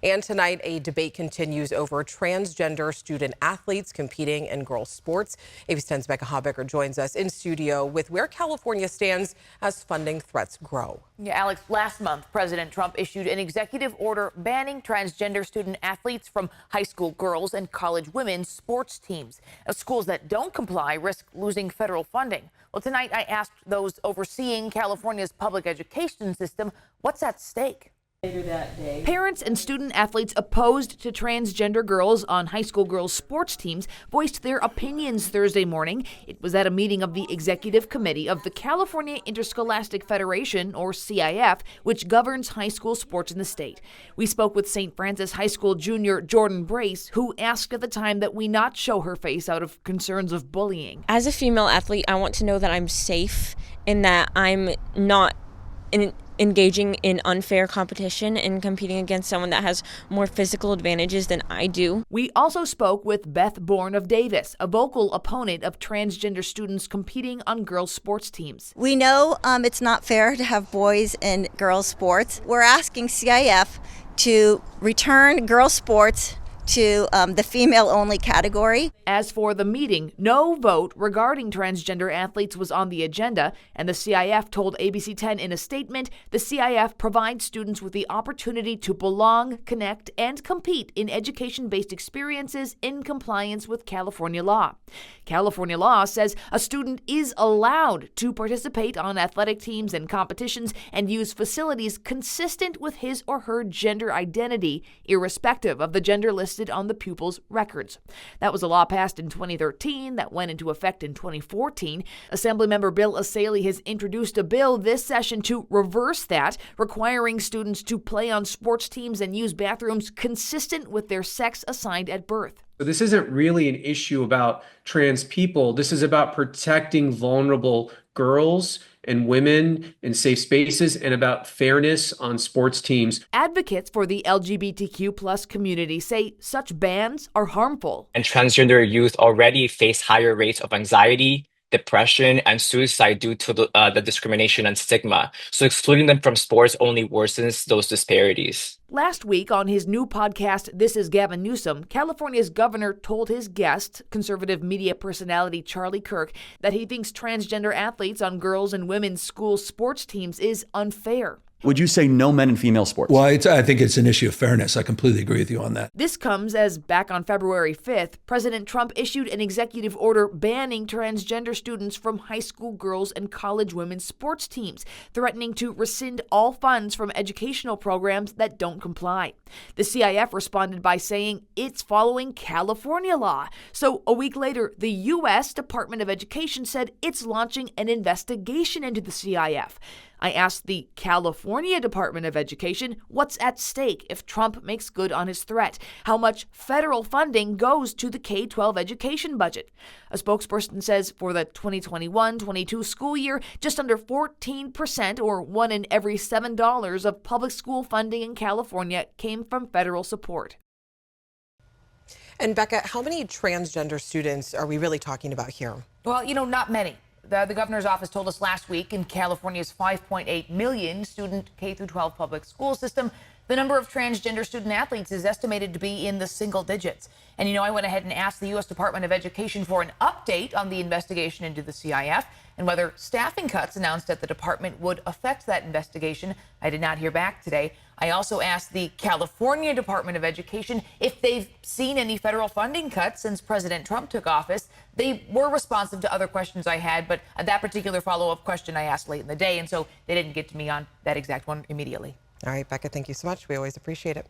And tonight, a debate continues over transgender student athletes competing in girls' sports. ABC 10's Becca Habecker joins us in studio with where California stands as funding threats grow. Yeah, Alex, last month, President Trump issued an executive order banning transgender student athletes from high school girls and college women's sports teams. Schools that don't comply risk losing federal funding. Well, tonight I asked those overseeing California's public education system, what's at stake? Later that day, parents and student athletes opposed to transgender girls on high school girls' sports teams voiced their opinions Thursday morning. It was at a meeting of the Executive Committee of the California Interscholastic Federation, or CIF, which governs high school sports in the state. We spoke with St. Francis High School junior Jordan Brace, who asked at the time that we not show her face out of concerns of bullying. As a female athlete, I want to know that I'm safe and that I'm not engaging in unfair competition and competing against someone that has more physical advantages than I do. We also spoke with Beth Bourne of Davis, a vocal opponent of transgender students competing on girls' sports teams. We know it's not fair to have boys in girls' sports. We're asking CIF to return girls' sports to the female-only category. As for the meeting, no vote regarding transgender athletes was on the agenda, and the CIF told ABC 10 in a statement, the CIF provides students with the opportunity to belong, connect, and compete in education-based experiences in compliance with California law. California law says a student is allowed to participate on athletic teams and competitions and use facilities consistent with his or her gender identity, irrespective of the gender listed on the pupil's records. That was a law passed in 2013 that went into effect in 2014. Assemblymember Bill Asaley has introduced a bill this session to reverse that, requiring students to play on sports teams and use bathrooms consistent with their sex assigned at birth. So this isn't really an issue about trans people. This is about protecting vulnerable girls and women in safe spaces and about fairness on sports teams. Advocates for the LGBTQ plus community say such bans are harmful. And transgender youth already face higher rates of anxiety, depression, and suicide due to the discrimination and stigma. So excluding them from sports only worsens those disparities. Last week on his new podcast, This is Gavin Newsom, California's governor told his guest, conservative media personality Charlie Kirk, that he thinks transgender athletes on girls' and women's school sports teams is unfair. Would you say no men in female sports? Well, I think it's an issue of fairness. I completely agree with you on that. This comes as back on February 5th, President Trump issued an executive order banning transgender students from high school girls and college women's sports teams, threatening to rescind all funds from educational programs that don't comply. The CIF responded by saying it's following California law. So a week later, the U.S. Department of Education said it's launching an investigation into the CIF. I asked the California Department of Education what's at stake if Trump makes good on his threat, how much federal funding goes to the K-12 education budget. A spokesperson says for the 2021-22 school year, just under 14%, or $1 in every $7 of public school funding in California came from federal support. And Becca, how many transgender students are we really talking about here? Well, not many. The governor's office told us last week in California's 5.8 million student K-12 public school system, the number of transgender student athletes is estimated to be in the single digits. And, I went ahead and asked the U.S. Department of Education for an update on the investigation into the CIF and whether staffing cuts announced at the department would affect that investigation. I did not hear back today. I also asked the California Department of Education if they've seen any federal funding cuts since President Trump took office. They were responsive to other questions I had, but that particular follow-up question I asked late in the day, and so they didn't get to me on that exact one immediately. All right, Becca, thank you so much. We always appreciate it.